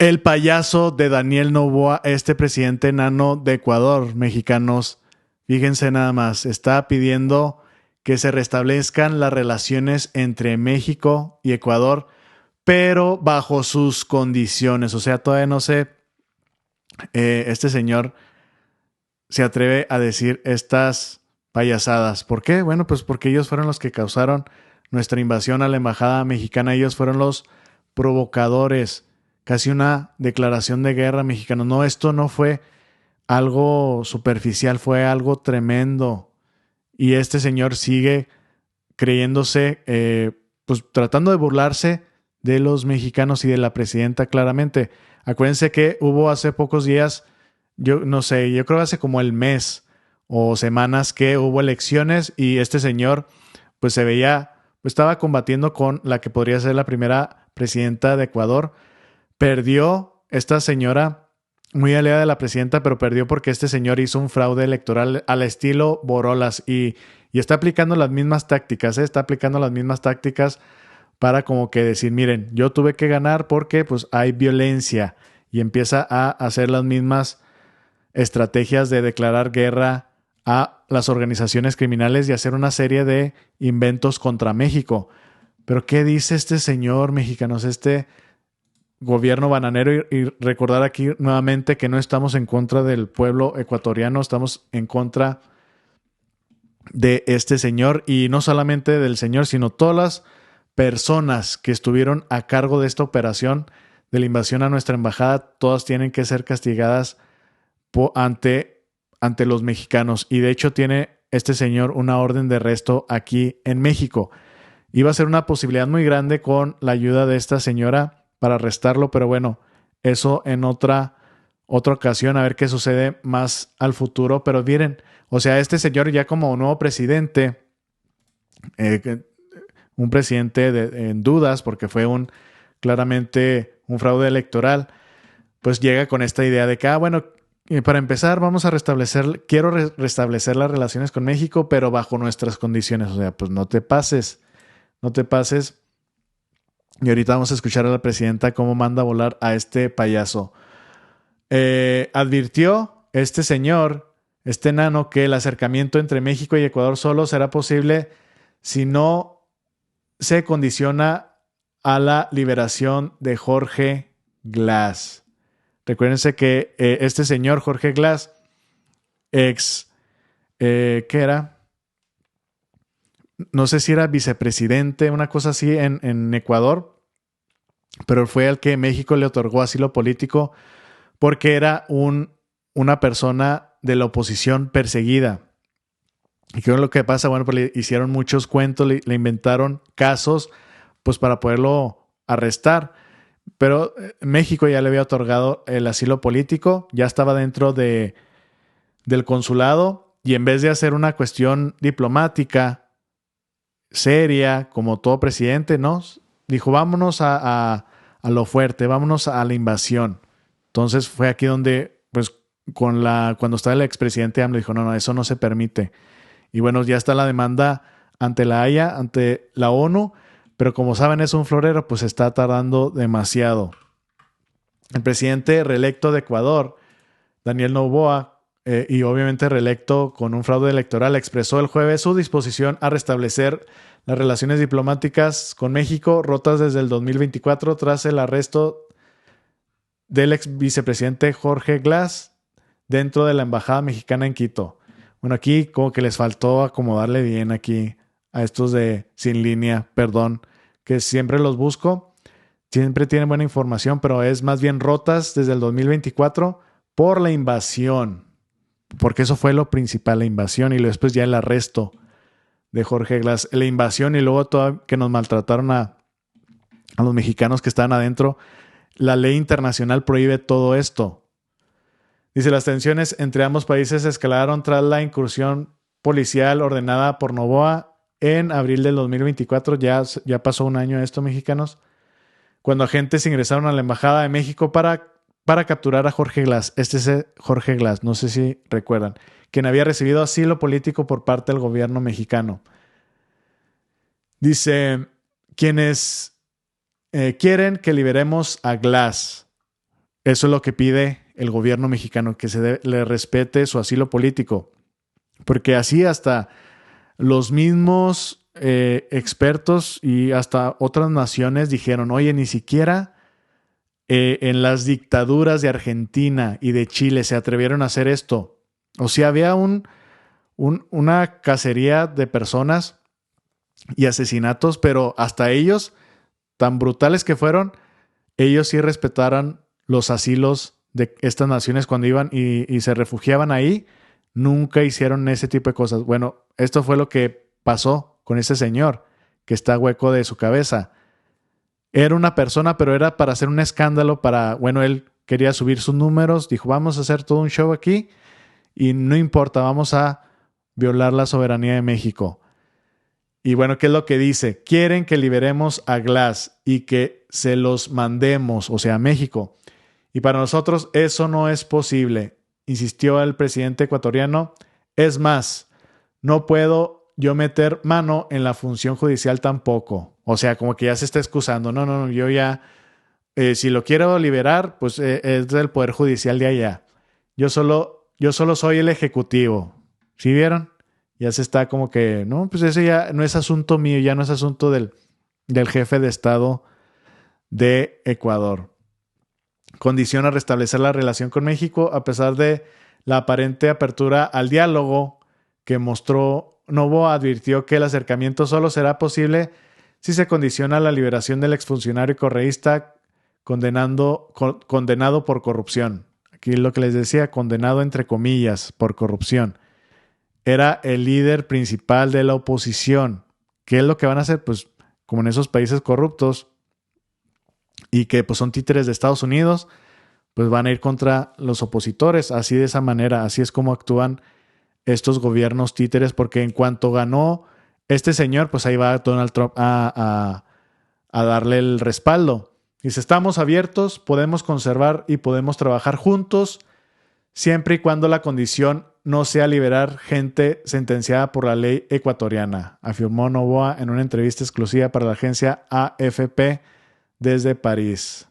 El payaso de Daniel Noboa, este presidente enano de Ecuador, mexicanos, fíjense nada más, está pidiendo que se restablezcan las relaciones entre México y Ecuador, pero bajo sus condiciones. O sea, todavía no sé, este señor se atreve a decir estas payasadas. ¿Por qué? Bueno, pues porque ellos fueron los que causaron nuestra invasión a la embajada mexicana. Ellos fueron los provocadores. Casi una declaración de guerra mexicana. No, esto no fue algo superficial, fue algo tremendo. Y este señor sigue creyéndose, pues tratando de burlarse de los mexicanos y de la presidenta claramente. Acuérdense que hubo hace pocos días, yo no sé, yo creo que hace como el mes o semanas que hubo elecciones y este señor pues se veía, pues estaba combatiendo con la que podría ser la primera presidenta de Ecuador. Perdió esta señora, muy aliada de la presidenta, pero perdió porque este señor hizo un fraude electoral al estilo Borolas y está aplicando las mismas tácticas, está aplicando las mismas tácticas para como que decir, miren, yo tuve que ganar porque pues hay violencia y empieza a hacer las mismas estrategias de declarar guerra a las organizaciones criminales y hacer una serie de inventos contra México. Pero ¿qué dice este señor mexicanos, este gobierno bananero? Y recordar aquí nuevamente que no estamos en contra del pueblo ecuatoriano, estamos en contra de este señor y no solamente del señor, sino todas las personas que estuvieron a cargo de esta operación de la invasión a nuestra embajada, todas tienen que ser castigadas ante los mexicanos. Y de hecho tiene este señor una orden de arresto aquí en México. Iba a ser una posibilidad muy grande con la ayuda de esta señora para arrestarlo, pero bueno, eso en otra ocasión, a ver qué sucede más al futuro. Pero miren, o sea, este señor ya como nuevo presidente, un presidente en dudas, porque fue claramente un fraude electoral, pues llega con esta idea de que, bueno, para empezar vamos a quiero restablecer las relaciones con México, pero bajo nuestras condiciones. O sea, pues no te pases. Y ahorita vamos a escuchar a la presidenta cómo manda a volar a este payaso. Advirtió este señor, este enano, que el acercamiento entre México y Ecuador solo será posible si no se condiciona a la liberación de Jorge Glass. Recuérdense que este señor Jorge Glass, ¿qué era? No sé si era vicepresidente, una cosa así en Ecuador, pero fue al que México le otorgó asilo político porque era una persona de la oposición perseguida. ¿Y qué es lo que pasa? Bueno, pues le hicieron muchos cuentos, le inventaron casos pues para poderlo arrestar. Pero México ya le había otorgado el asilo político, ya estaba dentro del consulado y en vez de hacer una cuestión diplomática seria, como todo presidente, ¿no? Dijo, vámonos a lo fuerte, vámonos a la invasión. Entonces fue aquí donde, pues, cuando estaba el expresidente AMLO, dijo, no, eso no se permite. Y bueno, ya está la demanda ante la Haya, ante la ONU, pero como saben es un florero, pues está tardando demasiado. El presidente reelecto de Ecuador, Daniel Noboa, y obviamente reelecto con un fraude electoral, expresó el jueves su disposición a restablecer las relaciones diplomáticas con México rotas desde el 2024 tras el arresto del ex vicepresidente Jorge Glass dentro de la embajada mexicana en Quito. Bueno, aquí como que les faltó acomodarle bien aquí a estos de Sin Línea, perdón, que siempre los busco, siempre tienen buena información, pero es más bien rotas desde el 2024 por la invasión, porque eso fue lo principal, la invasión, y después ya el arresto de Jorge Glass, la invasión y luego todo que nos maltrataron a los mexicanos que estaban adentro. La ley internacional prohíbe todo esto. Dice, las tensiones entre ambos países escalaron tras la incursión policial ordenada por Noboa en abril del 2024. Ya pasó un año esto, mexicanos. Cuando agentes ingresaron a la Embajada de México para capturar a Jorge Glass. Este es Jorge Glass, no sé si recuerdan, quien había recibido asilo político por parte del gobierno mexicano. Dice, quienes quieren que liberemos a Glass. eso es lo que pide el gobierno mexicano, que le respete su asilo político. Porque así hasta los mismos expertos y hasta otras naciones dijeron, oye, ni siquiera en las dictaduras de Argentina y de Chile se atrevieron a hacer esto. O sea, había una cacería de personas y asesinatos, pero hasta ellos, tan brutales que fueron, ellos sí respetaron los asilos de estas naciones cuando iban y se refugiaban ahí. Nunca hicieron ese tipo de cosas. Bueno, esto fue lo que pasó con ese señor que está hueco de su cabeza. Era una persona, pero era para hacer un escándalo, bueno, él quería subir sus números, dijo, vamos a hacer todo un show aquí y no importa, vamos a violar la soberanía de México. Y bueno, ¿qué es lo que dice? Quieren que liberemos a Glass y que se los mandemos, o sea, a México. Y para nosotros eso no es posible, insistió el presidente ecuatoriano. Es más, no puedo yo meter mano en la función judicial tampoco. O sea, como que ya se está excusando. No, yo ya, si lo quiero liberar, pues es del Poder Judicial de allá. Yo solo soy el ejecutivo. ¿Sí vieron? Ya se está como que, no, pues eso ya no es asunto mío, ya no es asunto del jefe de Estado de Ecuador. Condiciona restablecer la relación con México a pesar de la aparente apertura al diálogo que mostró. Noboa advirtió que el acercamiento solo será posible si se condiciona la liberación del exfuncionario correísta condenado por corrupción. Aquí lo que les decía, condenado entre comillas por corrupción. Era el líder principal de la oposición. ¿Qué es lo que van a hacer? Pues como en esos países corruptos y que pues son títeres de Estados Unidos, pues van a ir contra los opositores. Así de esa manera, así es como actúan estos gobiernos títeres, porque en cuanto ganó este señor, pues ahí va Donald Trump a darle el respaldo. Dice, estamos abiertos, podemos conservar y podemos trabajar juntos, siempre y cuando la condición no sea liberar gente sentenciada por la ley ecuatoriana, afirmó Noboa en una entrevista exclusiva para la agencia AFP desde París.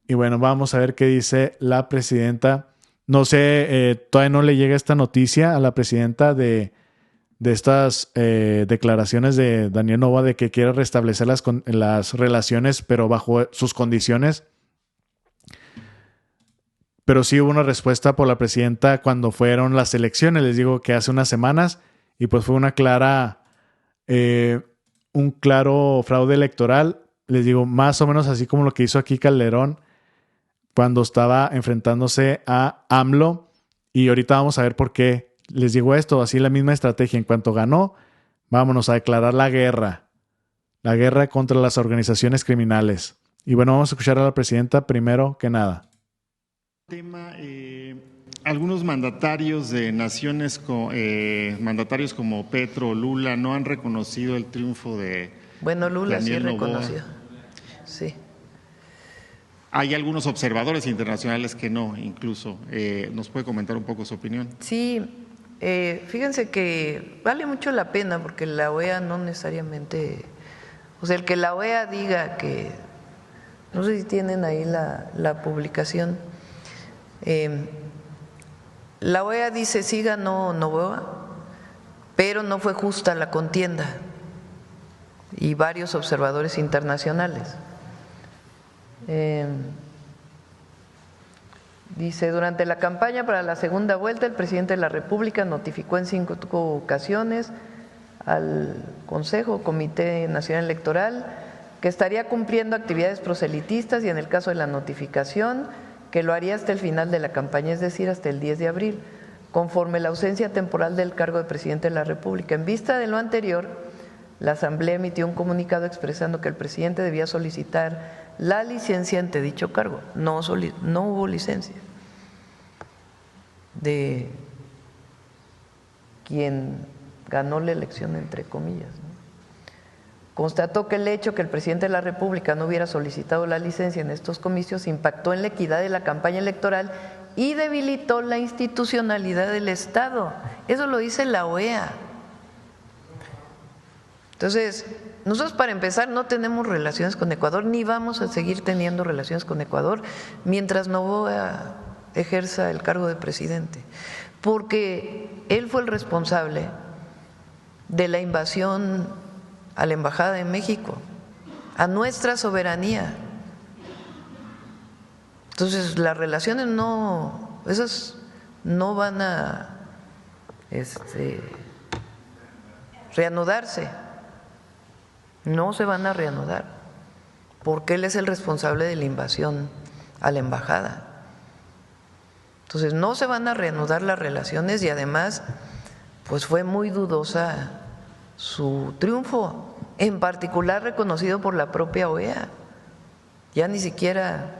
Y bueno, vamos a ver qué dice la presidenta. No sé, todavía no le llega esta noticia a la presidenta de estas declaraciones de Daniel Noboa de que quiere restablecer las relaciones, pero bajo sus condiciones. Pero sí hubo una respuesta por la presidenta cuando fueron las elecciones, les digo que hace unas semanas, y pues fue un claro fraude electoral, les digo, más o menos así como lo que hizo aquí Calderón cuando estaba enfrentándose a AMLO, y ahorita vamos a ver por qué les digo esto, así la misma estrategia. En cuanto ganó, vámonos a declarar la guerra contra las organizaciones criminales. Y bueno, vamos a escuchar a la presidenta primero que nada. Tema, algunos mandatarios de naciones, mandatarios como Petro, Lula, no han reconocido el triunfo de Lula Daniel sí Noboa. reconoció, sí. Hay algunos observadores internacionales que no, incluso. ¿Nos puede comentar un poco su opinión? Sí, fíjense que vale mucho la pena porque la OEA no necesariamente, o sea, el que la OEA diga que, no sé si tienen ahí la publicación, la OEA dice sí ganó Noboa, pero no fue justa la contienda, y varios observadores internacionales. Dice, durante la campaña para la segunda vuelta, el presidente de la República notificó en 5 ocasiones al Consejo o Comité Nacional Electoral que estaría cumpliendo actividades proselitistas y en el caso de la notificación que lo haría hasta el final de la campaña, es decir, hasta el 10 de abril, conforme la ausencia temporal del cargo de presidente de la República. En vista de lo anterior, la Asamblea emitió un comunicado expresando que el presidente debía solicitar la licencia ante dicho cargo. No hubo licencia de quien ganó la elección, entre comillas, ¿no? Constató que el hecho que el presidente de la República no hubiera solicitado la licencia en estos comicios impactó en la equidad de la campaña electoral y debilitó la institucionalidad del Estado. Eso lo dice la OEA. Entonces, Nosotros, para empezar, no tenemos relaciones con Ecuador, ni vamos a seguir teniendo relaciones con Ecuador mientras Noboa ejerza el cargo de presidente, porque él fue el responsable de la invasión a la Embajada de México, a nuestra soberanía. Entonces, las relaciones esas no van a reanudarse, no se van a reanudar, porque él es el responsable de la invasión a la embajada. Entonces, no se van a reanudar las relaciones y además, pues fue muy dudosa su triunfo, en particular reconocido por la propia OEA. Ya ni siquiera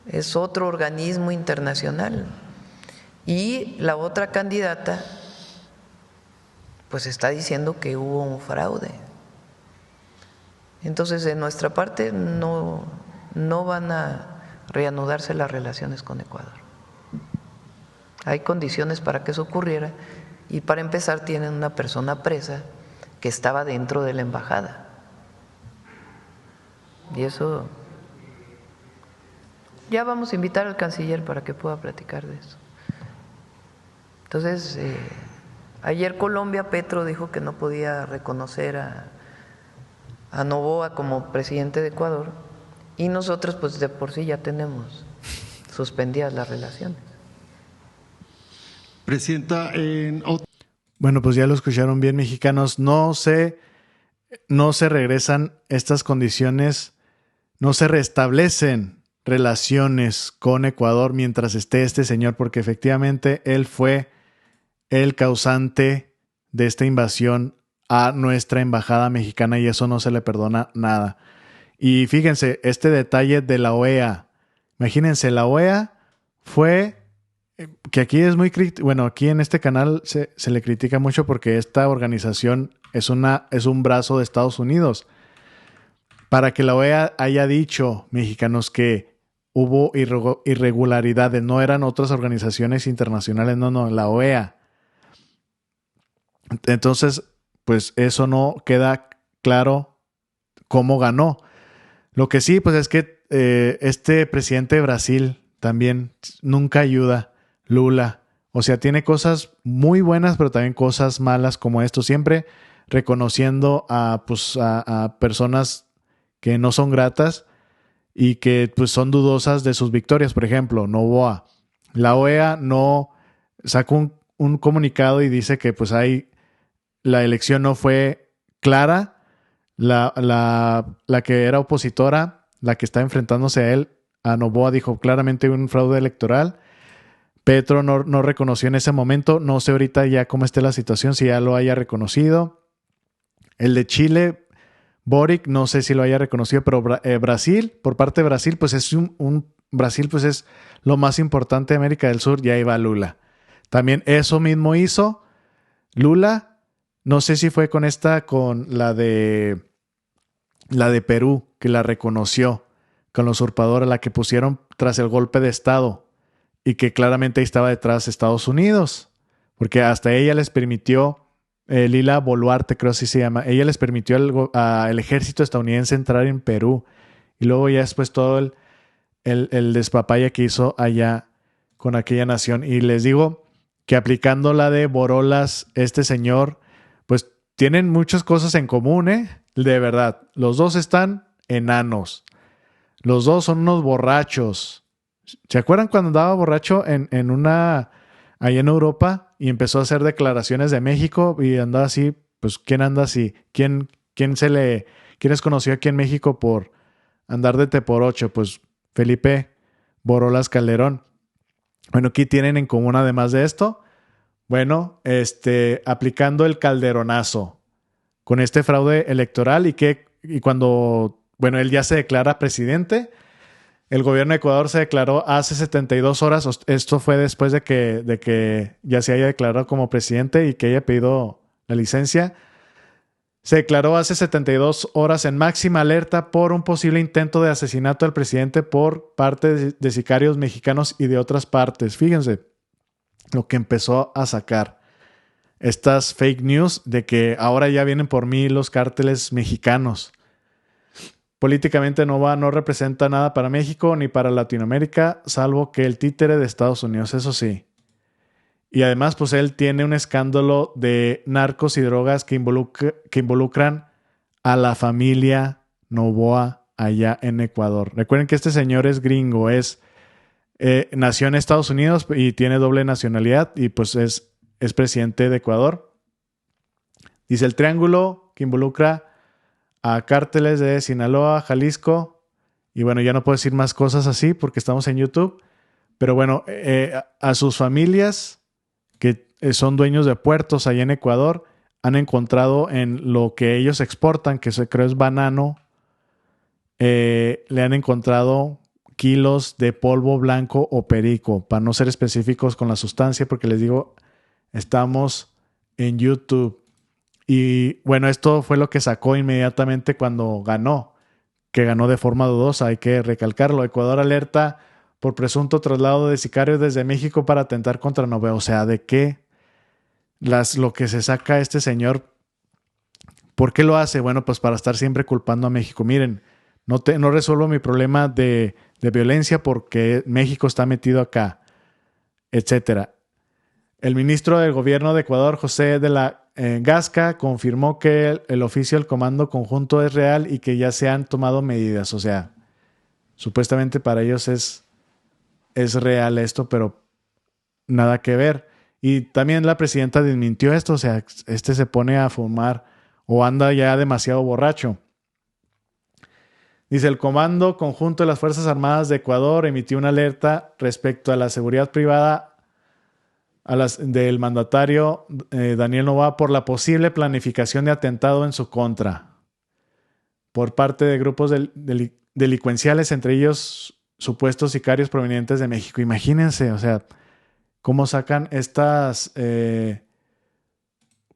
es otro organismo internacional. Y la otra candidata pues está diciendo que hubo un fraude. Entonces, de nuestra parte no van a reanudarse las relaciones con Ecuador. Hay condiciones para que eso ocurriera y, para empezar, tienen una persona presa que estaba dentro de la embajada. Y eso, ya vamos a invitar al canciller para que pueda platicar de eso. Entonces, ayer Colombia, Petro dijo que no podía reconocer a Noboa como presidente de Ecuador, y nosotros pues de por sí ya tenemos suspendidas las relaciones. Presidenta, bueno, pues ya lo escucharon bien, mexicanos. No se regresan estas condiciones, no se restablecen relaciones con Ecuador mientras esté este señor, porque efectivamente él fue el causante de esta invasión a nuestra embajada mexicana y eso no se le perdona nada. Y fíjense, este detalle de la OEA. Imagínense, la OEA fue, que aquí es muy crítico, bueno, aquí en este canal se le critica mucho porque esta organización es un brazo de Estados Unidos. Para que la OEA haya dicho, mexicanos, que hubo irregularidades, no eran otras organizaciones internacionales, no, la OEA. Entonces, pues eso no queda claro cómo ganó. Lo que sí, pues es que este presidente de Brasil también nunca ayuda, Lula. O sea, tiene cosas muy buenas, pero también cosas malas como esto. Siempre reconociendo a personas que no son gratas y que pues son dudosas de sus victorias. Por ejemplo, Noboa. La OEA no sacó un comunicado y dice que pues la elección no fue clara. La que era opositora, la que está enfrentándose a él, a Noboa, dijo claramente un fraude electoral. Petro no reconoció en ese momento. No sé ahorita ya cómo esté la situación, si ya lo haya reconocido. El de Chile, Boric, no sé si lo haya reconocido, pero Brasil, por parte de Brasil, pues es Brasil pues es lo más importante de América del Sur, y ahí va Lula. También eso mismo hizo Lula. No sé si fue con la de Perú, que la reconoció con la usurpadora, la que pusieron tras el golpe de Estado y que claramente ahí estaba detrás de Estados Unidos, porque hasta ella les permitió, Lila Boluarte, creo así se llama, ella les permitió al ejército estadounidense entrar en Perú, y luego ya después todo el despapalle que hizo allá con aquella nación. Y les digo que aplicando la de Borolas, este señor, pues tienen muchas cosas en común, de verdad. Los dos están enanos. Los dos son unos borrachos. ¿Se acuerdan cuando andaba borracho allá en Europa y empezó a hacer declaraciones de México y andaba así? Pues ¿quién anda así? ¿Quién es conocido aquí en México por andar de teporocho? Pues Felipe Borolas Calderón. Bueno, ¿qué tienen en común además de esto? Bueno, aplicando el calderonazo con este fraude electoral y cuando, bueno, él ya se declara presidente, el gobierno de Ecuador se declaró hace 72 horas, esto fue después de que ya se haya declarado como presidente y que haya pedido la licencia, se declaró hace 72 horas en máxima alerta por un posible intento de asesinato del presidente por parte de sicarios mexicanos y de otras partes. Fíjense lo que empezó a sacar. estas fake news de que ahora ya vienen por mí los cárteles mexicanos. Políticamente no representa nada para México ni para Latinoamérica, salvo que el títere de Estados Unidos, eso sí. Y además, pues él tiene un escándalo de narcos y drogas que involucran a la familia Noboa allá en Ecuador. Recuerden que este señor es gringo, nació en Estados Unidos y tiene doble nacionalidad y pues es presidente de Ecuador. Dice el triángulo que involucra a cárteles de Sinaloa, Jalisco, y bueno, ya no puedo decir más cosas así porque estamos en YouTube, pero bueno, a sus familias que son dueños de puertos allá en Ecuador, han encontrado en lo que ellos exportan, que se creo es banano, le han encontrado kilos de polvo blanco o perico, para no ser específicos con la sustancia, porque les digo, estamos en YouTube. Y bueno, esto fue lo que sacó inmediatamente cuando ganó, que ganó de forma dudosa, hay que recalcarlo. Ecuador alerta por presunto traslado de sicarios desde México para atentar contra Noboa. O sea, ¿de qué? Lo que se saca este señor, ¿por qué lo hace? Bueno, pues para estar siempre culpando a México. Miren, no resuelvo mi problema de violencia porque México está metido acá, etcétera. El ministro del gobierno de Ecuador, José de la Gasca, confirmó que el oficio del Comando Conjunto es real y que ya se han tomado medidas. O sea, supuestamente para ellos es real esto, pero nada que ver. Y también la presidenta desmintió esto, o sea, se pone a fumar o anda ya demasiado borracho. Dice, el Comando Conjunto de las Fuerzas Armadas de Ecuador emitió una alerta respecto a la seguridad privada del mandatario Daniel Noboa por la posible planificación de atentado en su contra por parte de grupos delincuenciales, entre ellos supuestos sicarios provenientes de México. Imagínense, o sea, cómo sacan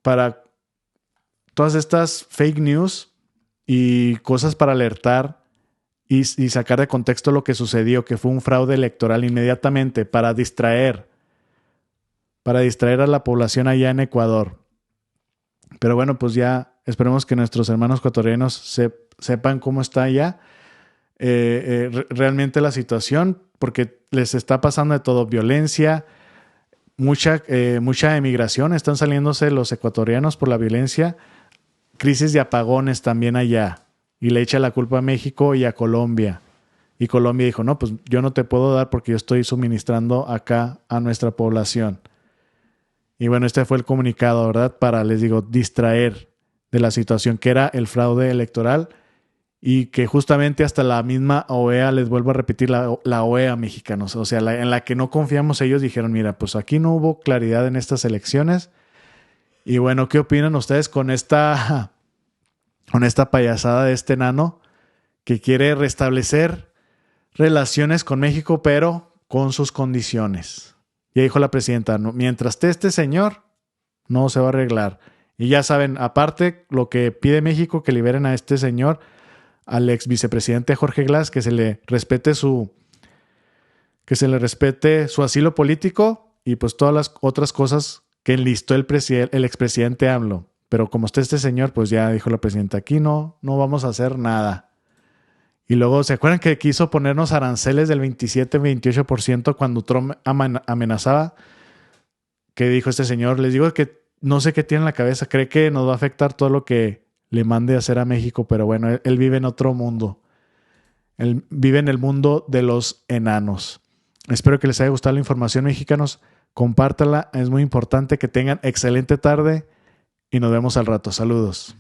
para todas estas fake news y cosas para alertar y sacar de contexto lo que sucedió, que fue un fraude electoral inmediatamente para distraer a la población allá en Ecuador. Pero bueno, pues ya esperemos que nuestros hermanos ecuatorianos sepan cómo está allá realmente la situación, porque les está pasando de todo, violencia, mucha emigración, están saliéndose los ecuatorianos por la violencia, crisis de apagones también allá, y le echa la culpa a México y a Colombia. Y Colombia dijo, no, pues yo no te puedo dar porque yo estoy suministrando acá a nuestra población. Y bueno, este fue el comunicado, ¿verdad? Para, les digo, distraer de la situación que era el fraude electoral y que justamente hasta la misma OEA, les vuelvo a repetir, la OEA mexicanos, o sea, en la que no confiamos, ellos dijeron, mira, pues aquí no hubo claridad en estas elecciones. Y bueno, ¿qué opinan ustedes con esta payasada de este enano que quiere restablecer relaciones con México, pero con sus condiciones? Ya dijo la presidenta, no, mientras esté este señor, no se va a arreglar. Y ya saben, aparte, lo que pide México, que liberen a este señor, al ex vicepresidente Jorge Glass, que se le respete su asilo político y pues todas las otras cosas que enlistó el expresidente AMLO. Pero como está este señor, pues ya dijo la presidenta, aquí no vamos a hacer nada. Y luego, ¿se acuerdan que quiso ponernos aranceles del 27-28% cuando Trump amenazaba? Que dijo este señor, les digo que no sé qué tiene en la cabeza, cree que nos va a afectar todo lo que le mande a hacer a México, pero bueno, él vive en otro mundo. Él vive en el mundo de los enanos. Espero que les haya gustado la información, mexicanos. Compártala, es muy importante. Que tengan excelente tarde y nos vemos al rato. Saludos.